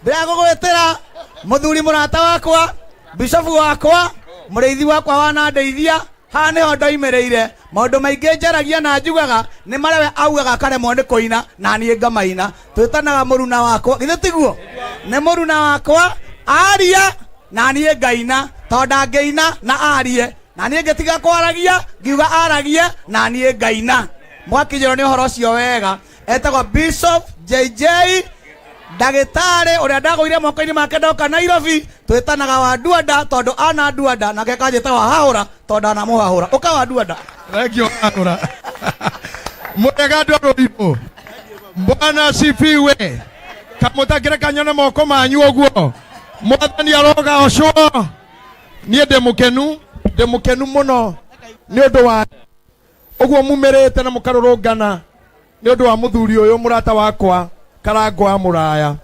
Ndagugwetera muthuri murata wakwa bishofu wakwa mureithi wakwa wana ndeithia hane ho ndoimereire maundu maingi njaragia na njugaga ni marewe augaga karemwo ni kuina na nie ngamaina twitanaga muruna wakwa githe tiguo ni muruna wakwa aria na nie ngaina tonda ngeina na arie na nie ngetiga kwaragia ngiuga aragie na nie ngaina mwakijiro ni uhoro ucio wega etagwa Bishop JJ Dagitari uria ndagoire moko-ini make ndoka Nairobi twitanaga wa Nduanda tondu ana Nduanda na gekajeta wa Hahura tondu ana muhahura uka wa Nduanda regio Hahura mwega ndororipo Bwana sifiwe kamutakire kanyone moko manyu oguo mwathani aroga oco nie ndemukenu muno ni undu wa oguo mumerete na mukarurungana ni undu wa muthuri uyu murata wakwa Karangwa Muraya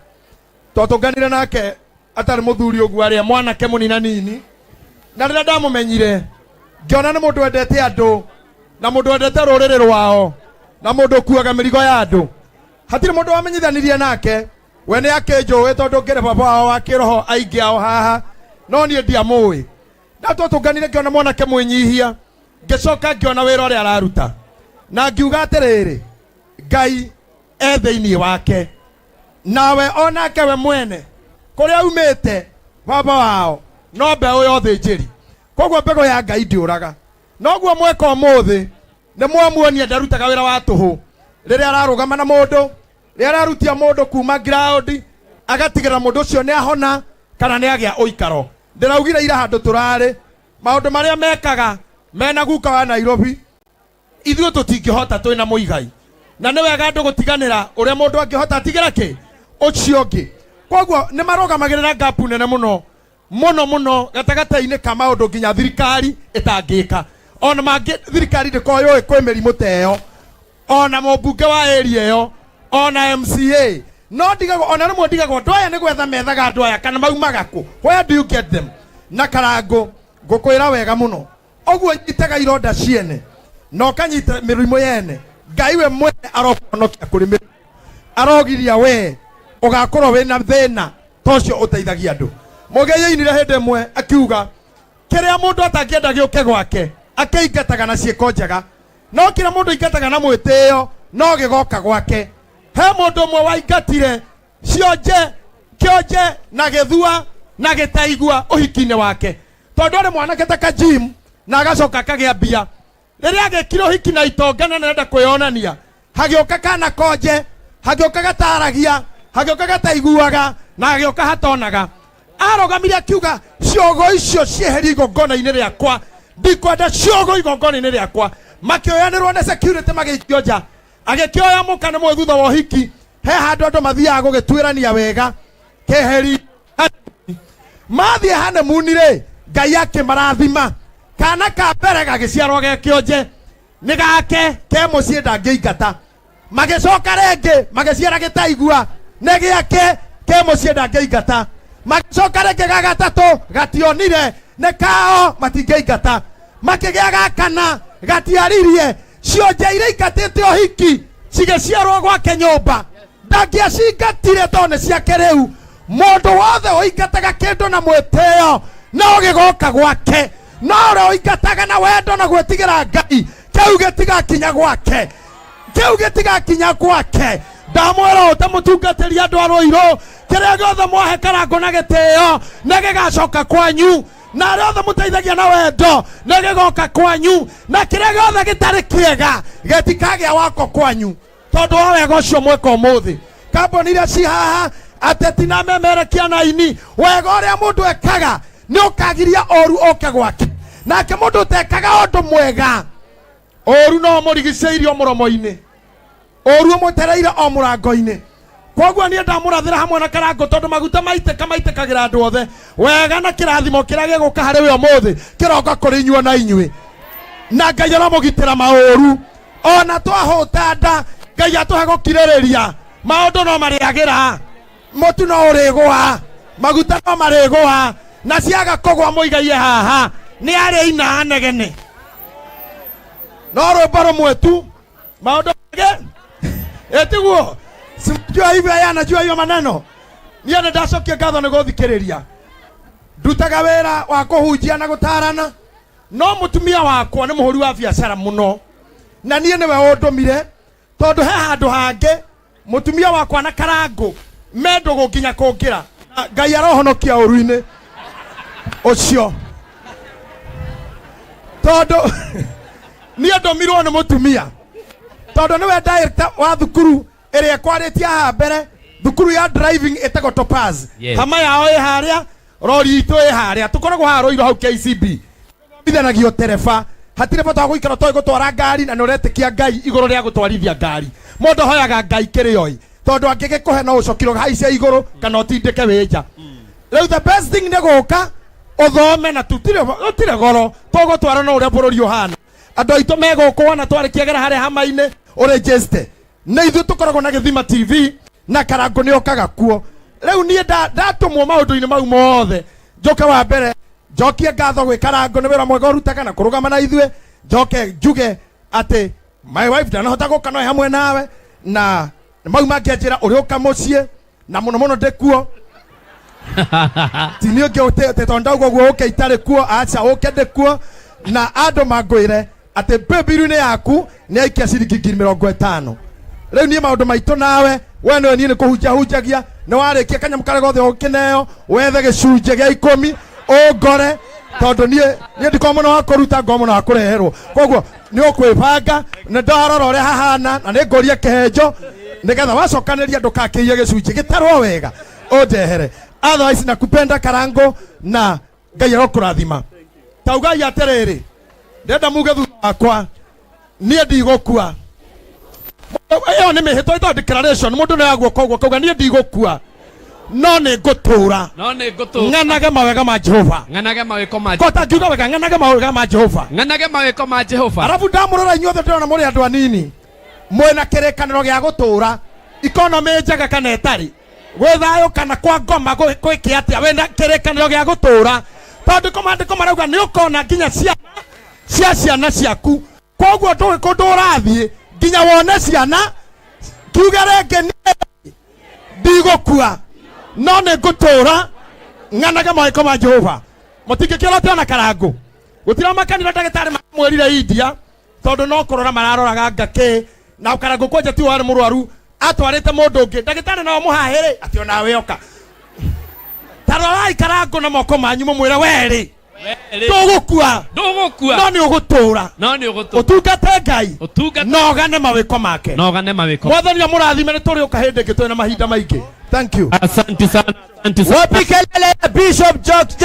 totonganire nake atari muthuri ogu aria mwanake munina nini na rira ndamumenyire ngiona ni mundu endete andu na mundu endete ruriri rwao na mundu kuaga mirigo ya andu hatire mundu wamenyithanirie nake we ni akinjuwe tondu ngire baba wao wa kiroho aingi ao haha no nie ndiamui na totonganire ngiona mwanake mwinyihia ngicoka ngiona wira uria araruta na ngiuga atiriri Ngai thiini wake nawe onake we mwene kuria umite baba wao no mbeu yothe njiri koguo mbego ya Ngai ndiuraga noguo mweka umuthi ni mwamuonia ndarutaga wira wa tuhu riria ararugama na mundu riria ararutia mundu kuma ground agatigira mundu ucio ni ahona kana ni agia uikaro ndiraugire ira handu turari maundu maria mekaga mena guka wa Nairobi ithuĩ tutingihota twina muigai na ni wega andu gutiganira uria mundu angihota atigira ki ucio ngi koguo ni marogamagirira gapu nene muno gatagata-ini ka maundu nginya thirikari itangika ona mangi thirikari ndikoyoi kwi mirimu teyo ona mubunge wa area yo ona MCA no ndigagwo ona rimwe ndigagwo andu aya ni gwetha methaga andu aya kana maumaga ku where do you get them na Karangu ngukwira wega muno oguo itaga ironda ciene no kanyita mirimu yene Ngai we mwene arokonokia kuri mirimu arogiria we ugakorwo wina thina tocio uteithagia andu mugeyeinire hindi mwe akiuga kiria mundu atangienda giuke gwake akeingataga na ciiko njega no kira mundu ingataga na mwitio no gigoka gwake he mundu mwe waingatire kionje na githua na gitaigua uhiki-ini wake tondu ari mwanake ta Jim na agacoka kagia mbia riria agekire uhiki na itonga na nenda kwiyonania hagioka kana konje hagioka gataragia hagioka gataiguaga na hagioka hatonaga arogamire akiuga ciogo icio cieheri igongona-ini riakwa ndikwenda ciogo igongona-ini riakwa makioyanirwo ni security magikio nja agikioya muka ni mwe thutha wa uhiki he handu andu mathiaga gugitwirania wega keheri mathie hanemunire Ngai akimarathima kana ka mbere gagiciarwo gekionje ni gake ke mucii ndangiingata magicoka ringi magiciara gitaigua ni giake ke mucii ndangiingata magicoka ringi gagatatu gationire ni kao matingiingata makigia gakana gatiaririe cionje iria ingatite uhiki cigiciarwo gwake nyumba ndangiacingatire tone ciake riu mundu wothe uingataga kindu na mwitio no gigoka gwake no ro uingataga na wendo na gwetigira Ngai kiu gitigakinya gwake ndamwira utamutungatĩria andu arũirũ kiria giothe mwahe Karangu na gitĩo nĩ gigacoka kwanyu na aria othe muteithagia na wendo nĩ gigoka kwanyu na kiria giothe gitari kiega gitikagĩa wako kwanyu tondu wa wega ũcio mweka ũmũthĩ kamboni iria ci haha ateti na memerekia na ini wega uria mundu ekaga ni ukagiria oru oke gwake nake mundu utekaga undu mwega oru no murigiceirio muromo-ini oru mutereire o murango-ini koguo nie ndamurathira hamwe na Karangu tondu maguta maitekagira andu othe wega na kirathimo kiria giguka hari we umuthi kiroka kuri inyuo na inyui na Ngai aramugitira maoru ona twahuta nda Ngai atuhe gukiririria maundu no mariagira mutu no urigwa maguta no marigwa na ciaga kugwa muigaie haha ni ari ina anegene no robaro mwetu maundu ge etiguo simjua hivi haya anajua hiyo maneno niĩ ndacokia ngatho nĩ gũthikĩrĩria ndutaga wĩra wa kũhunjia na gũtarana no mũtumia wakwa nĩ mũhũri wa biacara mũno na niĩ nĩwe ũndũmire tondũ he handũ hangĩ mũtumia wakwa na Karangũ mendo gũkinya kũngĩra Ngai arohonokia ũru-inĩ ũcio tondũ niĩ ndomirwo nĩ mũtumia tondũ nĩwe director wa thukuru ĩrĩa kwarĩtie haha mbere thukuru ya driving ĩtagwo Topaz hama yao ĩ harĩa rori itũ ĩ harĩa tũkoragwo haha Rũirũ hau KCB ithanagio tereba hatirĩ bata wa gũikara toĩ gũtwara ngari na nĩũretĩkia Ngai igũrũ rĩa gũtwarithia ngari mũndũ hoyaga Ngai kĩrĩoi tondũ angĩgĩkũhe no ũcokirwo haicia igũrũ kana ũtindĩke wĩnja rĩu the best thing nĩ gũka ũthome na tũtirĩ goro tũgũtwara no ũrĩa bũrũri ũhana andũ aitũ megũkũona twarĩkiagera harĩa hama-inĩ ũrĩnjĩcite nĩ ithuĩ tũkoragwo na Gĩthima TV na Karangũ nĩ okaga kuo rĩu niĩ ndatũmwo maũndũ-inĩ mau mothe njoke wa mbere njokie ngatho gwĩ Karangũ nĩ wĩra mwega ũrutaga na kũrũgama na ithuĩ njoke njuge atĩ my wife ndanahota gũka no hamwe nawe na mau mangĩanjĩra ũrĩũka mũciĩ na mũno mũno ndĩkuo ti niĩ ũngĩ tondũ ndauga ũguo ũke itarĩ kuo aca ũke ndĩkuo na andũ mangwĩre atĩ mbĩmbiru-inĩ yaku nĩ aikia ciringi 50,000 rĩu niĩ maũndũ maitũ nawe we nĩwe niĩ nĩ kũhunjahunjagia nĩ warĩkia kanyamũ karĩa gothe ũkĩneo wethe gĩcunjĩ gĩa 10 ũngore tondũ niĩ ndikorwo mũno wa kũruta ngorwo mũno wa kũreherwo koguo nĩ ũkwĩbanga nĩ ndarora ũrĩa hahana na nĩ ngũria kĩhenjo nĩgetha wacokanĩria ndũkakĩiye gĩcunjĩ gĩtarwo wega ũndehere otherwise nakupenda Karangũ na Ngai agũkũrathima taugai atĩrĩrĩ ndenda muge thutha wakwa niĩ ndigũkua ĩyo nĩ mĩhĩtwa ĩtagwo declaration mũndũ nĩ aguoka ũguo kauga niĩ ndigũkua no nĩ ngũtũra ng'anage mawega ma Jehova kota ngiuga wega ng'anage mawega ma Jehova arabu ndamũrora inyuothe ndĩrona mũrĩ andũ anini mwĩna kĩrĩkanĩro gĩa gũtũra ikonomi njega kana ĩtarĩ gwĩ thayũ kana kwa ngoma gwĩke atĩa wĩna kĩrĩkanĩro gĩa gũtũra tondũ komandĩko marauga nĩ ũkona nginya ciana ciaku koguo ndũĩ kũndũ ũrathiĩ nginya wone ciana kiuga rĩngĩ ndigũkua no nĩ ngũtũra ng'anage mawĩko ma Jehova mũtingĩkĩrwo na Karangũ gũtiramakanirie ndagĩtarĩ mamwĩrire India tondũ no kũrora mararoraga ngakĩ na Karangũ kwanja ti warĩ mũrwaru atwarĩte mũndũ ũngĩ ndagĩtarĩ nao mũhahĩrĩ atĩ ona we oka tarorai Karangũ na moko manyu mũmwĩre werĩ ndũgũkua no nĩ ũgũtũra ũtungate Ngai nogane mawĩko make mwathani amũrathime nĩ tũrĩũka hĩndĩ ĩngĩ twĩ na mahinda maingĩ thank you asante sana wapi kelele Bishop George